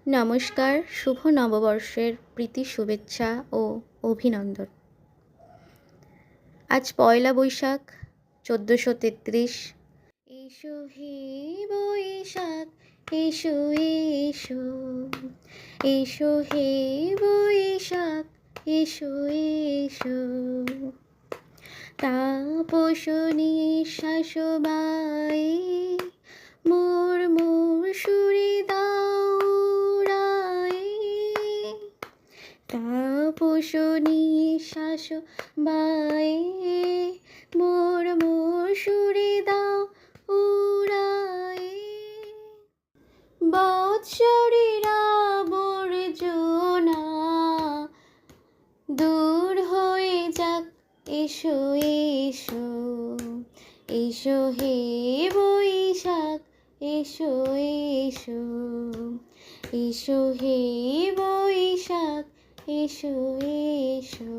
নমস্কার, শুভ নববর্ষের প্রীতি শুভেচ্ছা ও অভিনন্দন। আজ পয়লা বৈশাখ ১৪৩৩। এসো হে বৈশাখ, এসো এসো, এসো হে বৈশাখ, এসো এসো। তাপস নিঃশ্বাস বায়ে মোর মোর সুরে দাও উড়ায়ে। তাপস নিঃশ্বাস বায়ে মোর মোর সুরে দাও উড়ায়ে। বৎসরের আবর্জনা দূর হয়ে যাক, এসো এসো, এসো হে বৈশাখ, এসো এসো, এসো হে বৈশাখ, এসো এসো।